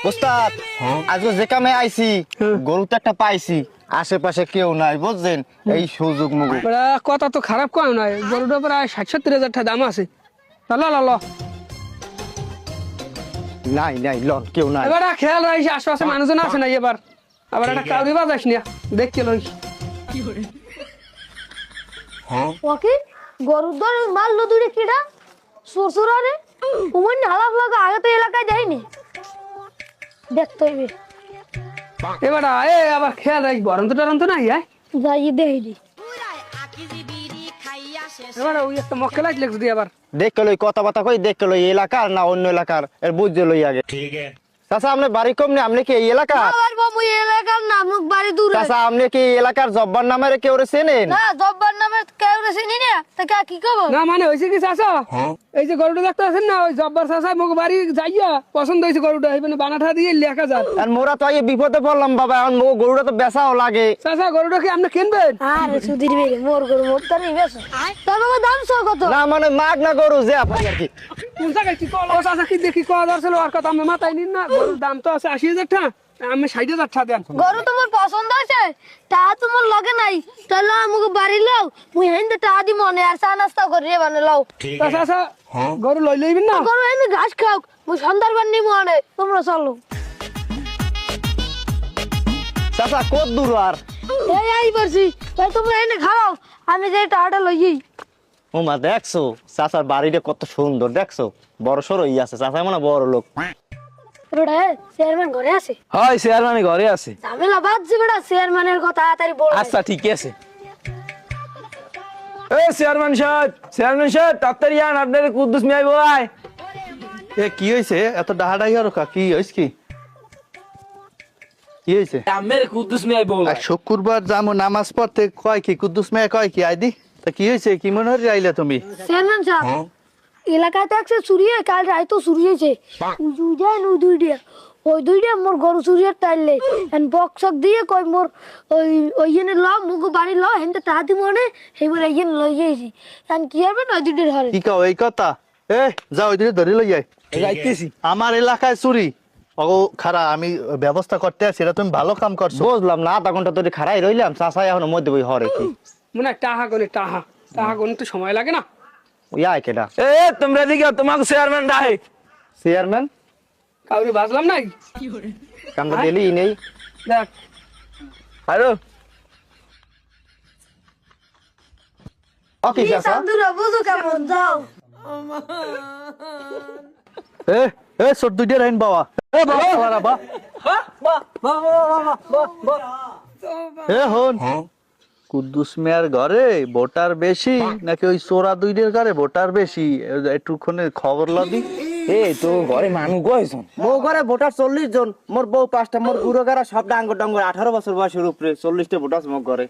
ওস্তাদ আজকে যে কামে আইছি গরু তো একটা পাইছি, আশেপাশে কেউ নাই বুঝছেন, এই সুযোগ মুগু। কথা তো খারাপ কম নয়, গরুটা প্রায় 60-70 হাজার টাকা দাম আছে। নাই নাই লন কেউ নাই। এবার খেয়াল রাখিস আশপাশে মানুষজন আছে না, এবার আবার একটা কাউরি বাজাস না, দেখতে লইস। ওকে গরুর দর মারলো দুটো কিডা সুরসুরা রে উমন হালাফ লাগা আগে তো এলাকায় দেয়নি, দেখতে হইবে। এবার আবার খেয়াল রাখিস, বরন্ত টরন্ত নাই। যাই দেইনি এবার ওই একটা মক্কে লাইট লেগে যদি আবার দেখে লই কথা বার্তা কই, দেখে লই এলাকার না অন্য এলাকার এর বুঝতে লই আগে। ঠিক আছে চাচা, আপনি বাড়ি কম নেই, আপনি কি এই এলাকা? আমার বাবু এলাকার নামক বাড়ি দূরে। চাচা আপনি কি এই এলাকার জব্বার নামের কেউ চেনেন? না জব্বার নামে কেউ চিনি না, তাকে কি কব না মানে হয়েছে কি চাচা, এই যে গরুটা দেখতে আছেন না, ওই জব্বার চাচা মোক বাড়ি যাইয়া পছন্দ হয়েছে গরুটা, এই বানাটা দিয়ে লেখা যায়। আর মোরা তো এই বিপদে পড়লাম বাবা, এখন মো গরুটা তো বেচাও লাগে। চাচা গরুটা কি আপনি কিনবেন? আরে সুধীর বেরে মোর গরু মোর তারই বেশি তবে আমার দাম সহ কত না মানে মাগ না গরু যে আপনি আর কি কোন জায়গায় কি কল ও চাচা কি দেখি কয়া দরছিল আর কথা আমি মাথায় নিন না। গরুর দাম তো আছে 80,000 টাকা, আমি 60,000 টাকা দেন। গরু তোমার পছন্দ আছে তা তোমার লগে নাই, তাহলে আমাকে বাড়ি লাও, মুই হেন তা দি মনে আর চা নাস্তা করি বানে লাও। চাচা গরু লই লইবেন না? গরু হেন ঘাস খাও, মুই সন্ধ্যার বার নি মনে তোমরা চলো। চাচা কত দূর আর? এই আই বলছি ভাই তোমরা হেন খাও, আমি যে টাটা লইই। ও মা দেখছো চাচার বাড়িটা কত সুন্দর, দেখছো বড় সড়ো ই আছে, চাচা মানে বড় লোক। বেটা চেয়ারম্যান ঘরে আছে? হয় চেয়ারম্যান ঘরে আছে। ঝামেলা বাদছে বেটা, চেয়ারম্যানের কথা তাড়াতাড়ি বল। আচ্ছা ঠিক আছে। চেয়ারম্যান সাহেব তাড়াতাড়ি আন, আপনার কুদ্দুস মিয়াই বয়। এ কি হয়েছে এত ডাহাডাহি আর কি হয়েছে? কি হয়েছে? আমের কুদ্দুস মিয়াই বয়। আর শুক্রবার যাবো নামাজ পড়তে, কয় কি কুদ্দুস মেয়ে কয় কি আইদি? তা কি হয়েছে, কি মনে হয় আইলে তুমি? চেয়ারম্যান সাহেব এলাকাতে একটা চুরি হয়, কাল রাত তো চুরি হয়েছে, ওই দুইটা মোর গরু চুরিয়ার টাইলে বক্সক দিয়ে কই মোর ওই জেনে ল মুখ বাড়ি ল হেনতে তাহাতি মনে সেইবার এই জেনে লই যাইছি, এখন কি হবে না ওই দুইটার হারে। কি কও এই কথা? এ যা ওই দিকে ধরে লই যাই। যাইতেছি। আমার এলাকায় চুরি অগো খারা, আমি ব্যবস্থা করতে আছি, এটা তুমি ভালো কাম করছো। বুঝলাম না, আধা ঘন্টা ধরে খারাই রইলাম, চাচা এখন মধ্যে বই হরে কি মনে হয় টাহা গনে তো সময় লাগে না। ইয়া কেডা? তোমরা দিকে তোমাকে চেয়ারম্যান ডাহে। চেয়ারম্যান কাউরি বাজলাম নাই, কামটা দিলি নেই। দেখ হ্যালো ওকে চাচা সাধুরা বুঝো কেমন যাও। এ এ সর দুইটা রাইন বাবা, এ বাবা খালারা বা এ হন কুদ্দুস মেয়ার ঘরে ভোটার বেশি নাকি ওই চোরা দুইটার ঘরে ভোটার বেশি? একটুখানি খবর লবি। এই তো ঘরে মানুষ কয়জন? মো ঘরে ভোটার 40 জন, মোর বউ 5টা, মোর বুড়ো গারা সব ডাঙ্গর ডাঙ্গর 18 বছর বয়সের উপরে, 40টা ভোটার মোর ঘরে।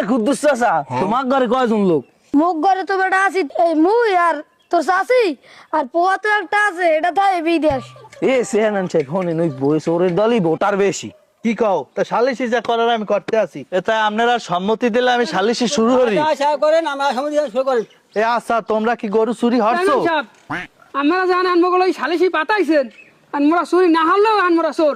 কুদ্দুস চাচা তোমার ঘরে কয়জন লোক? মুখ ঘরে তো বেটা আছি এই মুই আর তোর শাশি আর পোয়া তো একটা আছে, এটা তাই বিদেশ। চেয়ারম্যান সাহেব শোনেন, ওই বয়স ওরের দলই ভোটার বেশি। কি কও? তা সালিশি যা করার আমি করতে আছি, এটা আপনারা সম্মতি দিলে আমি সালিশি শুরু করি। এ আচ্ছা, তোমরা কি গরু চুরি হরছো? আমরা জান আনবগুলো সালিশি পাতাইছেন, আর মোরা চুরি না হলেও আনমরা চোর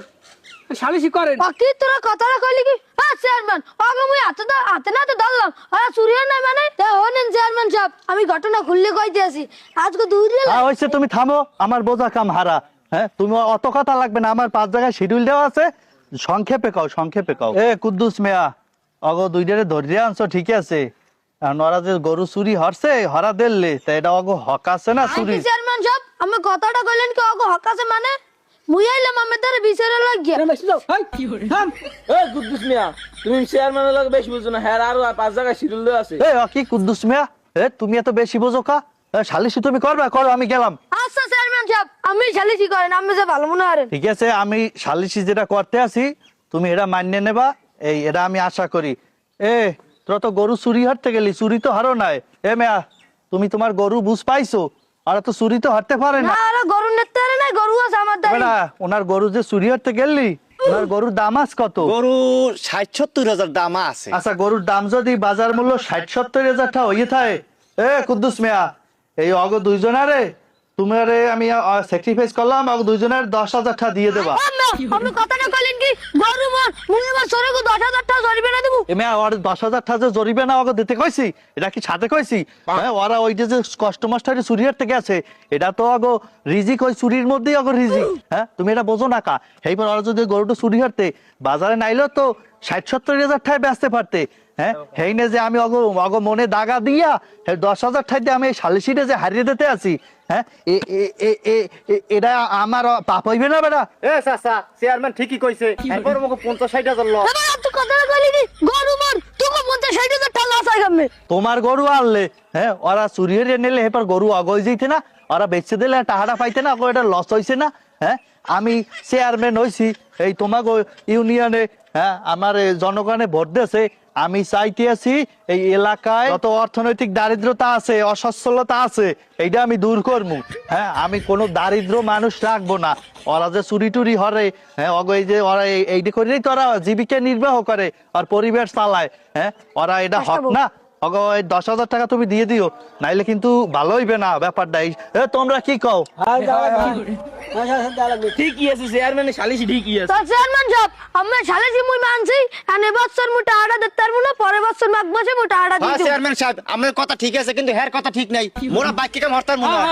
সালিশি করেন। বাকি তোরা কথাটা কইলি কি? হ্যাঁ চেয়ারম্যান আগে মুই হাতে না তো ধরলাম, আর চুরিও নাই মানে হনেন চেয়ারম্যান সাহেব, আমি ঘটনা খুললে কইতে আছি আজকে 2 দিন। হয়েছে, তুমি থামো, আমার বোঝা কাম হারা। হ্যাঁ তুমি অত কথা লাগবে না, আমার 5 জায়গায় শিডিউল দেওয়া আছে, সংক্ষেপে কও সংক্ষেপে কও। এ কুদ্দুস মিয়া অগো দুইটারে ধরিয়ে আনছো ঠিক আছে, ওরা যে গরু চুরি হরছে হরা দিল্লে, তা এটা অগো হক আছে না চুরি? চেয়ারম্যান সাহেব আমি কথাটা কইলেন কি অগো হক আছে মানে? মুই আইলাম আমি তার বিচারে লাগিয়া। কুদ্দুস মিয়া তুমি চেয়ারম্যানের লোক বেশি বুঝো না, হ্যাঁ আরো 5 জায়গায় শিডিউল দেওয়া আছে। এ কি কুদ্দুস মিয়া, তুমি এত বেশি বোঝো কা? সালিশি তুমি করবে, করো, আমি গেলাম। আচ্ছা চেয়ারম্যান সাহেব আমি সালিশি করেন, আমি যে ভালো মনে হয়। ঠিক আছে, আমি সালিশি যেটা করতে আছি তুমি এটা মানিয়ে নেবা, এই এটা আমি আশা করি। তোরা তো গরু চুরি হারতে গেলি, চুরি তো হারো নাই। মেয়া তুমি তোমার গরু বুঝ পাইছো, আর তো চুরি তো হারতে পারে না। আরে গরু নেতে আরে না, গরু আছে আমার দাই। বেটা ওনার গরু যে চুরি হারতে গেলি, ওনার গরুর দাম আজ কত? গরু 60-70 হাজার দাম আছে। আচ্ছা গরুর দাম যদি বাজার মূল্য 60-70 হাজার টাকা হইয়ে থাকে, কুদ্দুস মিয়া এই অগ দুইজনারে তোমার আমি স্যাক্রিফাইস করলাম, আমাকে দুইজনের 10,000 টাকা দিয়ে দেবা। আপনি কথাটা কইলেন কি গরু মর মুই আমার সরগো 10,000 টাকা জরিবে না দেবো। এমে আর 10,000 টাকা যে জরিবে না ওকে দিতে কইছি, এটা কি সাথে কইছি? হ্যাঁ, ওরা ওই যে কাস্টমারটারে চুরিয়ার থেকে আছে, এটা তো আগো রিজিক, ওই চুরির মধ্যেই আগো রিজিক। হ্যাঁ, তুমি এটা বোঝো না কা? এইবার ওরা যদি গরুটা চুরি হারতে বাজারে নাইলো তো 60-70 হাজার টাকা বেচতে পারতে। হ্যাঁ, হেই না যে আমি অগ মনে দাগা দিয়া 10,000 টাকা দিয়ে আমি এই সালিশিটা যে হারিয়ে দিতে আছি। হ্যাঁ, এটা আমার পাপ হইবে না বেটা? এ চাচা, চেয়ারম্যান ঠিকই কইছে, এরপর আমাকে 50-60 হাজার ল। এবার আপনি কথাটা কইলেন কি গরু মর তোকে 50-60 হাজার টাকা লস হয়ে গেছে। তোমার গরু আনলে, হ্যাঁ, ওরা চুরি হয়ে নিলে এবার গরু অগই যেতে না, ওরা বেচে দিলে টাকাটা পাইতে না, এটা লস হয়েছে না? হ্যাঁ, আমি চেয়ারম্যান হইছি এই তোমাকে ইউনিয়নে, হ্যাঁ, আমার জনগণে ভোট দিয়েছে, আমি চাইতে আছি এই এলাকায় যত অর্থনৈতিক দারিদ্রতা আছে, অসচ্ছলতা আছে, এইটা আমি দূর করবো। হ্যাঁ, আমি কোনো দারিদ্র মানুষ রাখবো না। ওরা যে চুরি টুরি হরে, হ্যাঁ, এই যে ওরা এইটা করেই তো ওরা জীবিকা নির্বাহ করে আর পরিবার চালায়। হ্যাঁ, ওরা এটা হক না? অগো 10,000 টাকা তুমি দিয়ে দিও, নাইলে কিন্তু ভালো হইবে না ব্যাপারটা। তোমরা কি কও? ঠিকই আছে চেয়ারম্যানের সালিশি ঠিকই আছে। তো চেয়ারম্যান সাহেব আমি সালেজি মুই মানছি আনে বছর মুই টাকাটা দিতে পারবো না, পরের বছর মাঘ মাসে মুই টাকাটা হ্যাঁ দিই। চেয়ারম্যান সাহেব, আমার কথা ঠিক আছে, কিন্তু হ্যার কথা ঠিক নাই। মোরা বাকি কাম হরতার মনে হয়।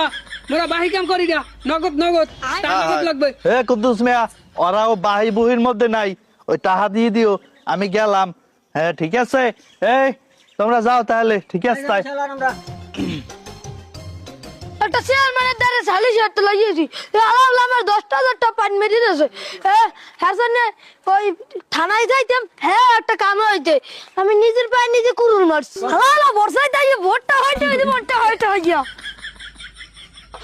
মোরা বাহি কাম করি না, নগদ নগদ টাকা নগদ লাগবে। কুদ্দুস মিয়া, ওরাও বাহি বুহির মধ্যে নাই, ওই টাকা দিয়ে দিও, আমি গেলাম। হ্যাঁ, ঠিক আছে, এই তোমরা যাও তাহলে, ঠিক আছে। তাই একটা চেয়ারম্যানের দ্বারা সালিশ হাতে লাগিয়েছি, আল্লাহ আমার 10,000 টাকা পান মেরে দিয়েছে। হ্যাঁ জন্য ওই থানায় যাইতাম, হ্যাঁ একটা কাম হইতে আমি নিজের পায়ে নিজে কুরুল মারছি। আল্লাহ বর্ষায় তাই ভোটটা হইতে হইতে ভোটটা হইতে হইয়া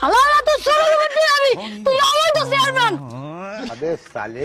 আল্লাহ তো সরল করতে আমি তুই আমার তো চেয়ারম্যান। আবে সালে